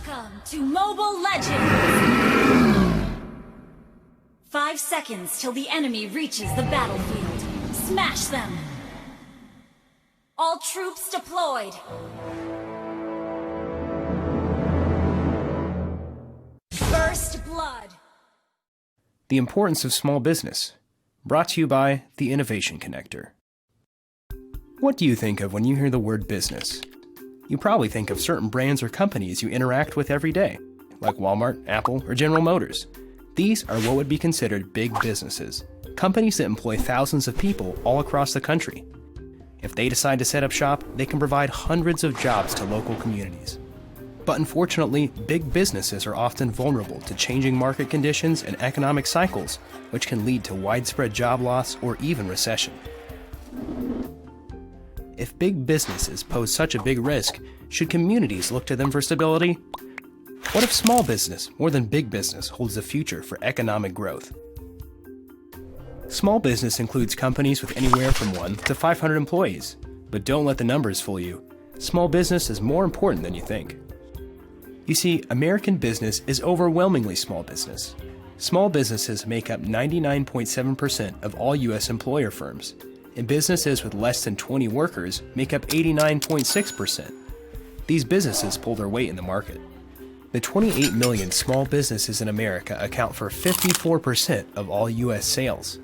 Welcome to Mobile Legends! 5 seconds till the enemy reaches the battlefield. Smash them! All troops deployed! First blood! The importance of small business. Brought to you by the Innovation Connector. What do you think of when you hear the word business? You probably think of certain brands or companies you interact with every day, like Walmart, Apple, or General Motors. These are what would be considered big businesses, companies that employ thousands of people all across the country. If they decide to set up shop, they can provide hundreds of jobs to local communities. But unfortunately, big businesses are often vulnerable to changing market conditions and economic cycles, which can lead to widespread job loss or even recession. If big businesses pose such a big risk, should communities look to them for stability? What if small business, more than big business, holds the future for economic growth? Small business includes companies with anywhere from 1 to 500 employees. But don't let the numbers fool you. Small business is more important than you think. You see, American business is overwhelmingly small business. Small businesses make up 99.7% of all U.S. employer firms, and businesses with less than 20 workers make up 89.6%. These businesses pull their weight in the market. The 28 million small businesses in America account for 54% of all U.S. sales.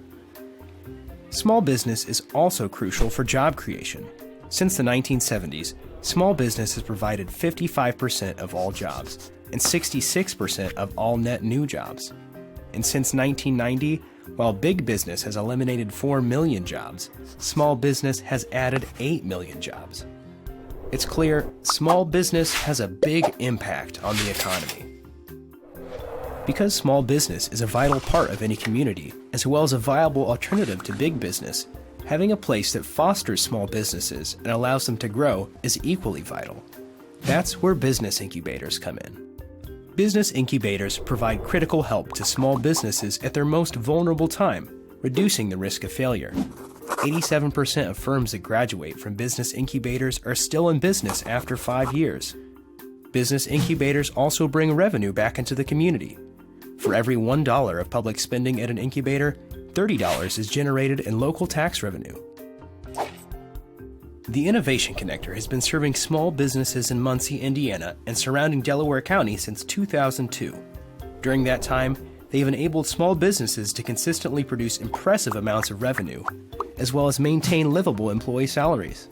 Small business is also crucial for job creation. Since the 1970s, small business has provided 55% of all jobs and 66% of all net new jobs. And since 1990, while big business has eliminated 4 million jobs, small business has added 8 million jobs. It's clear small business has a big impact on the economy. Because small business is a vital part of any community, as well as a viable alternative to big business, having a place that fosters small businesses and allows them to grow is equally vital. That's where business incubators come in. Business incubators provide critical help to small businesses at their most vulnerable time, reducing the risk of failure. 87% of firms that graduate from business incubators are still in business after 5 years. Business incubators also bring revenue back into the community. For every $1 of public spending at an incubator, $30 is generated in local tax revenue. The Innovation Connector has been serving small businesses in Muncie, Indiana, and surrounding Delaware County since 2002. During that time, they've enabled small businesses to consistently produce impressive amounts of revenue, as well as maintain livable employee salaries.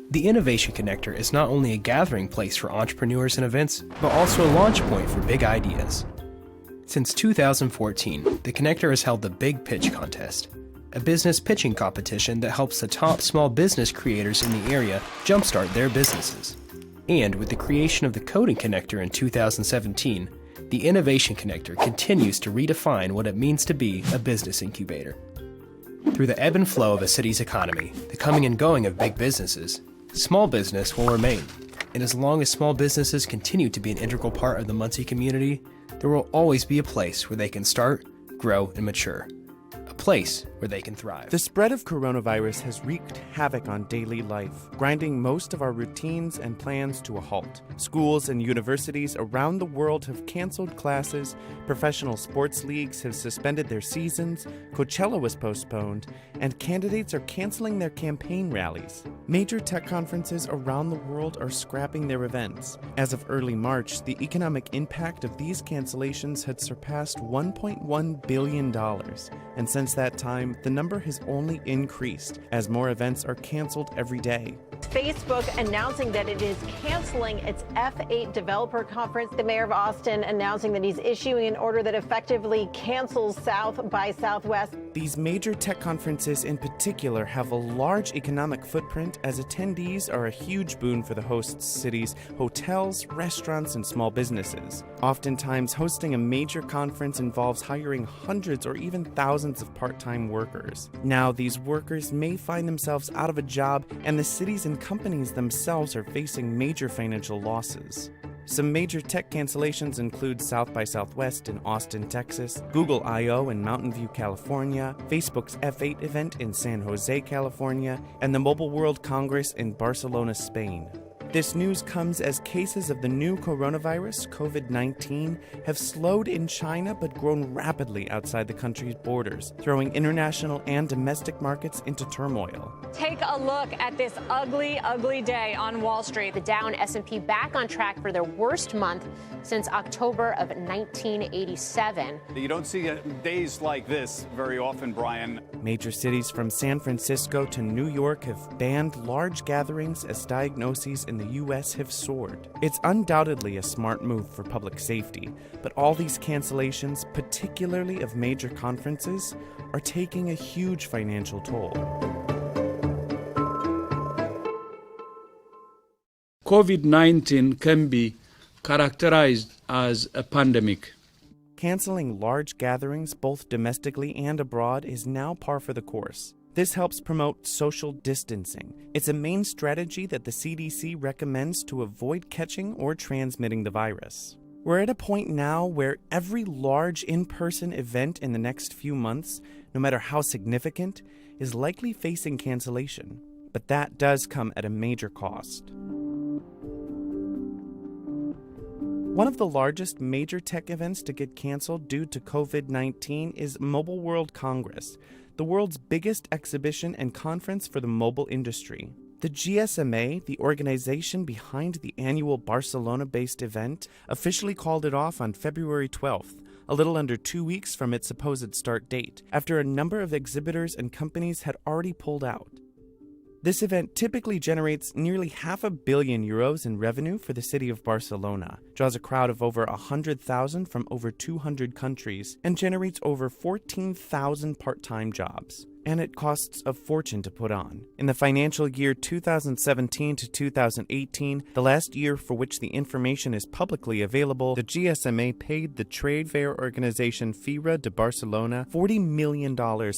The Innovation Connector is not only a gathering place for entrepreneurs and events, but also a launch point for big ideas. Since 2014, the Connector has held the Big Pitch Contest, a business pitching competition that helps the top small business creators in the area jumpstart their businesses. And with the creation of the Coding Connector in 2017, the Innovation Connector continues to redefine what it means to be a business incubator. Through the ebb and flow of a city's economy, the coming and going of big businesses, small business will remain. And as long as small businesses continue to be an integral part of the Muncie community, there will always be a place where they can start, grow, and mature. A place where they can thrive. The spread of coronavirus has wreaked havoc on daily life, grinding most of our routines and plans to a halt. Schools and universities around the world have canceled classes, professional sports leagues have suspended their seasons, Coachella was postponed, and candidates are canceling their campaign rallies. Major tech conferences around the world are scrapping their events. As of early March, the economic impact of these cancellations had surpassed $1.1 billion, and since that time, the number has only increased as more events are canceled every day. Facebook announcing that it is canceling its F8 developer conference. The mayor of Austin announcing that he's issuing an order that effectively cancels South by Southwest. These major tech conferences in particular have a large economic footprint, as attendees are a huge boon for the host cities, hotels, restaurants, and small businesses. Oftentimes, hosting a major conference involves hiring hundreds or even thousands of part-time workers. Now, these workers may find themselves out of a job, and the cities and companies themselves are facing major financial losses. Some major tech cancellations include South by Southwest in Austin, Texas, Google I/O in Mountain View, California, Facebook's F8 event in San Jose, California, and the Mobile World Congress in Barcelona, Spain. This news comes as cases of the new coronavirus, COVID-19, have slowed in China but grown rapidly outside the country's borders, throwing international and domestic markets into turmoil. Take a look at this ugly, ugly day on Wall Street. The Dow and S&P back on track for their worst month since October of 1987. You don't see days like this very often, Brian. Major cities from San Francisco to New York have banned large gatherings as diagnoses in the U.S. have soared. It's undoubtedly a smart move for public safety, but all these cancellations, particularly of major conferences, are taking a huge financial toll. COVID-19 can be characterized as a pandemic. Canceling large gatherings, both domestically and abroad, is now par for the course. This helps promote social distancing. It's a main strategy that the CDC recommends to avoid catching or transmitting the virus. We're at a point now where every large in-person event in the next few months, no matter how significant, is likely facing cancellation. But that does come at a major cost. One of the largest major tech events to get canceled due to COVID-19 is Mobile World Congress, the world's biggest exhibition and conference for the mobile industry. The GSMA, the organization behind the annual Barcelona-based event, officially called it off on February 12th, a little under 2 weeks from its supposed start date, after a number of exhibitors and companies had already pulled out. This event typically generates nearly €500 million in revenue for the city of Barcelona, draws a crowd of over 100,000 from over 200 countries, and generates over 14,000 part-time jobs. And it costs a fortune to put on. In the financial year 2017 to 2018, the last year for which the information is publicly available, the GSMA paid the trade fair organization Fira de Barcelona $40 million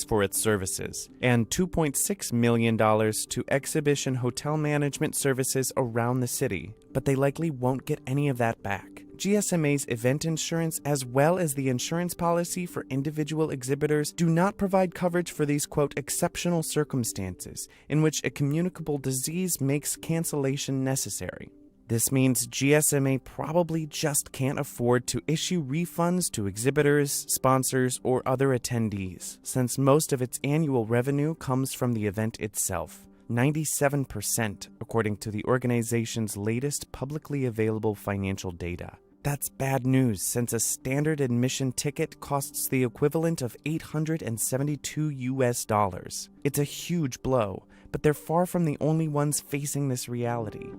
for its services, and $2.6 million to exhibition hotel management services around the city. But they likely won't get any of that back. GSMA's event insurance, as well as the insurance policy for individual exhibitors, do not provide coverage for these, quote, exceptional circumstances in which a communicable disease makes cancellation necessary. This means GSMA probably just can't afford to issue refunds to exhibitors, sponsors, or other attendees, since most of its annual revenue comes from the event itself. 97%, according to the organization's latest publicly available financial data. That's bad news, since a standard admission ticket costs the equivalent of $872. It's a huge blow, but they're far from the only ones facing this reality.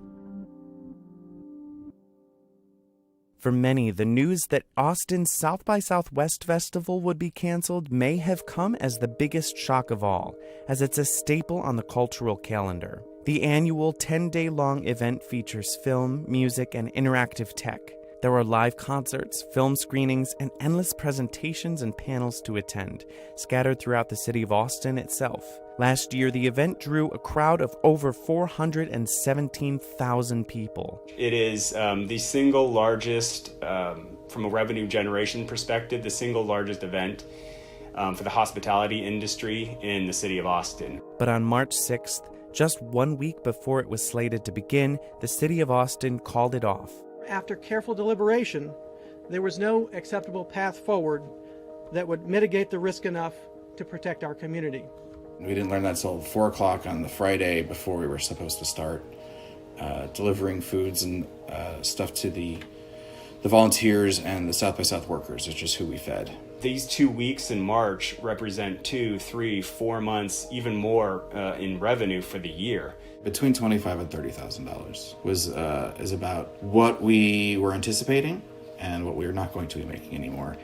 For many, the news that Austin's South by Southwest Festival would be canceled may have come as the biggest shock of all, as it's a staple on the cultural calendar. The annual 10-day-long event features film, music, and interactive tech. There are live concerts, film screenings, and endless presentations and panels to attend, scattered throughout the city of Austin itself. Last year, the event drew a crowd of over 417,000 people. It is the single largest, from a revenue generation perspective, the single largest event for the hospitality industry in the city of Austin. But on March 6th, just 1 week before it was slated to begin, the city of Austin called it off. After careful deliberation, there was no acceptable path forward that would mitigate the risk enough to protect our community. We didn't learn that until 4 o'clock on the Friday before we were supposed to start delivering foods and stuff to the volunteers and the South by South workers, which is who we fed. These 2 weeks in March represent 2, 3, 4 months, even more in revenue for the year. Between $25,000 and $30,000 is about what we were anticipating and what we are not going to be making anymore.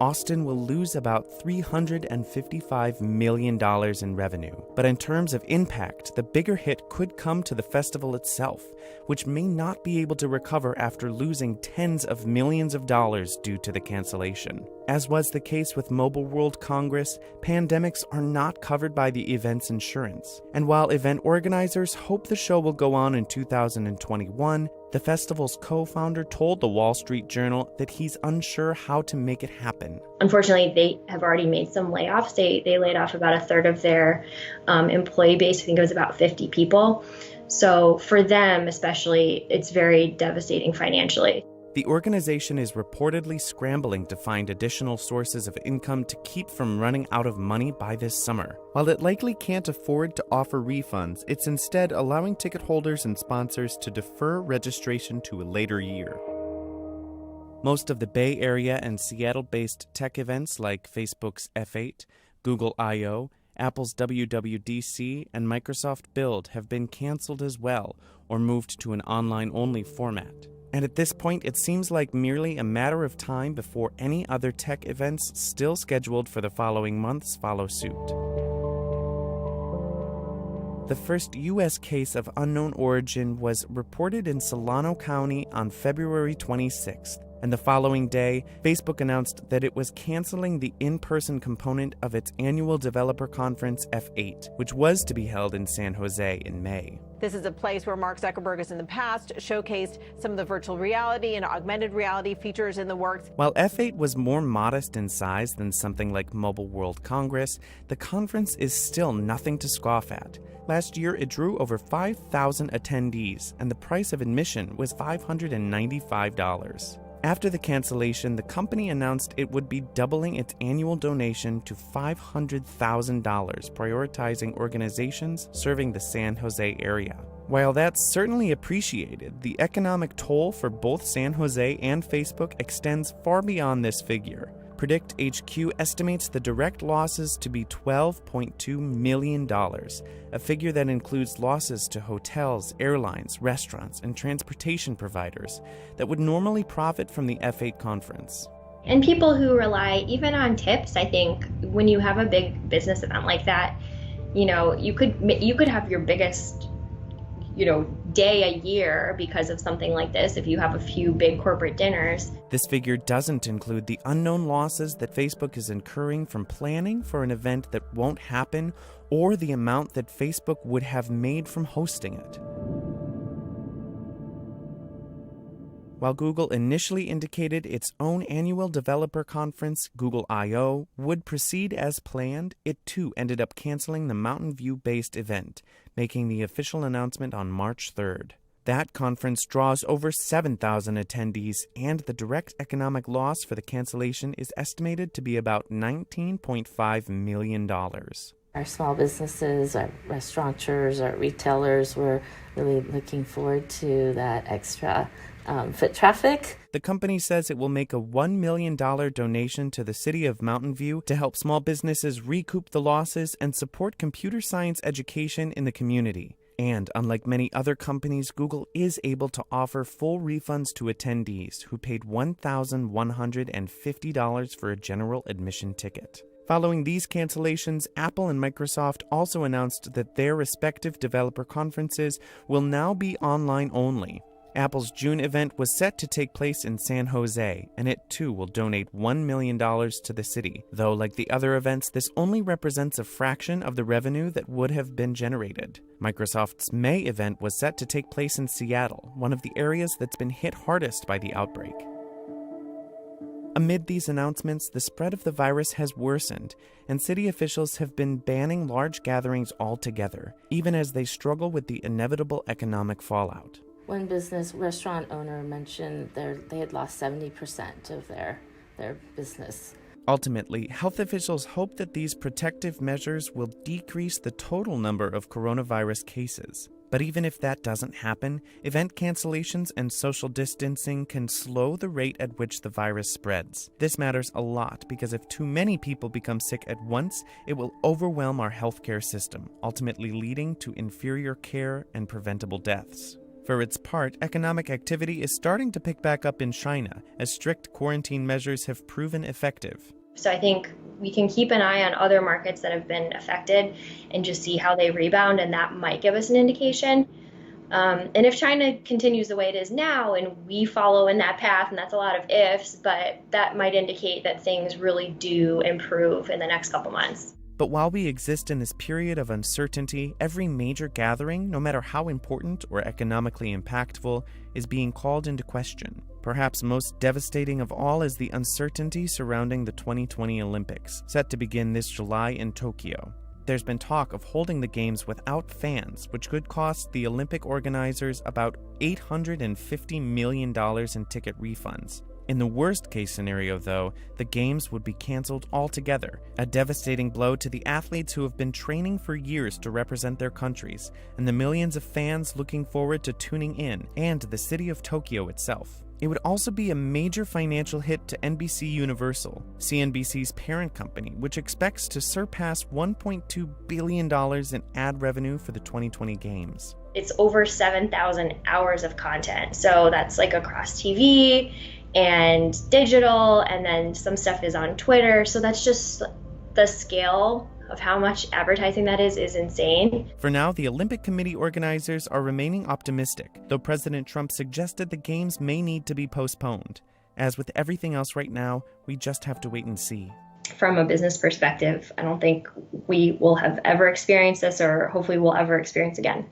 Austin will lose about $355 million in revenue. But in terms of impact, the bigger hit could come to the festival itself, which may not be able to recover after losing tens of millions of dollars due to the cancellation. As was the case with Mobile World Congress, pandemics are not covered by the event's insurance. And while event organizers hope the show will go on in 2021, The festival's co-founder told the Wall Street Journal that he's unsure how to make it happen. Unfortunately, they have already made some layoffs. They laid off about a third of their employee base. I think it was about 50 people. So for them especially, it's very devastating financially. The organization is reportedly scrambling to find additional sources of income to keep from running out of money by this summer. While it likely can't afford to offer refunds, it's instead allowing ticket holders and sponsors to defer registration to a later year. Most of the Bay Area and Seattle-based tech events like Facebook's F8, Google I/O, Apple's WWDC, and Microsoft Build have been canceled as well, or moved to an online-only format. And at this point, it seems like merely a matter of time before any other tech events still scheduled for the following months follow suit. The first U.S. case of unknown origin was reported in Solano County on February 26th. And the following day, Facebook announced that it was canceling the in-person component of its annual developer conference F8, which was to be held in San Jose in May. This is a place where Mark Zuckerberg has in the past showcased some of the virtual reality and augmented reality features in the works. While F8 was more modest in size than something like Mobile World Congress, the conference is still nothing to scoff at. Last year, it drew over 5,000 attendees, and the price of admission was $595. After the cancellation, the company announced it would be doubling its annual donation to $500,000, prioritizing organizations serving the San Jose area. While that's certainly appreciated, the economic toll for both San Jose and Facebook extends far beyond this figure. Predict HQ estimates the direct losses to be $12.2 million, a figure that includes losses to hotels, airlines, restaurants, and transportation providers that would normally profit from the F8 conference. And people who rely even on tips, I think when you have a big business event like that, you could have your biggest day a year because of something like this if you have a few big corporate dinners. This figure doesn't include the unknown losses that Facebook is incurring from planning for an event that won't happen, or the amount that Facebook would have made from hosting it. While Google initially indicated its own annual developer conference, Google I/O, would proceed as planned, it too ended up canceling the Mountain View-based event, making the official announcement on March 3rd. That conference draws over 7,000 attendees, and the direct economic loss for the cancellation is estimated to be about $19.5 million. Our small businesses, our restaurateurs, our retailers were really looking forward to that extra foot traffic. The company says it will make a $1 million donation to the city of Mountain View to help small businesses recoup the losses and support computer science education in the community. And unlike many other companies, Google is able to offer full refunds to attendees who paid $1,150 for a general admission ticket. Following these cancellations, Apple and Microsoft also announced that their respective developer conferences will now be online only. Apple's June event was set to take place in San Jose, and it too will donate $1 million to the city, though like the other events, this only represents a fraction of the revenue that would have been generated. Microsoft's May event was set to take place in Seattle, one of the areas that's been hit hardest by the outbreak. Amid these announcements, the spread of the virus has worsened, and city officials have been banning large gatherings altogether, even as they struggle with the inevitable economic fallout. One business restaurant owner mentioned they had lost 70% of their business. Ultimately, health officials hope that these protective measures will decrease the total number of coronavirus cases. But even if that doesn't happen, event cancellations and social distancing can slow the rate at which the virus spreads. This matters a lot because if too many people become sick at once, it will overwhelm our healthcare system, ultimately leading to inferior care and preventable deaths. For its part, economic activity is starting to pick back up in China, as strict quarantine measures have proven effective. So I think we can keep an eye on other markets that have been affected and just see how they rebound, and that might give us an indication. And if China continues the way it is now and we follow in that path, and that's a lot of ifs, but that might indicate that things really do improve in the next couple months. But while we exist in this period of uncertainty, every major gathering, no matter how important or economically impactful, is being called into question. Perhaps most devastating of all is the uncertainty surrounding the 2020 Olympics, set to begin this July in Tokyo. There's been talk of holding the Games without fans, which could cost the Olympic organizers about $850 million in ticket refunds. In the worst-case scenario, though, the Games would be canceled altogether, a devastating blow to the athletes who have been training for years to represent their countries, and the millions of fans looking forward to tuning in, and the city of Tokyo itself. It would also be a major financial hit to NBC Universal, CNBC's parent company, which expects to surpass $1.2 billion in ad revenue for the 2020 Games. It's over 7,000 hours of content, so that's like across TV and digital, and then some stuff is on Twitter, so that's just the scale of how much advertising that is insane. For now, the Olympic Committee organizers are remaining optimistic, though President Trump suggested the Games may need to be postponed. As with everything else right now, we just have to wait and see. From a business perspective, I don't think we will have ever experienced this, or hopefully we'll ever experience again.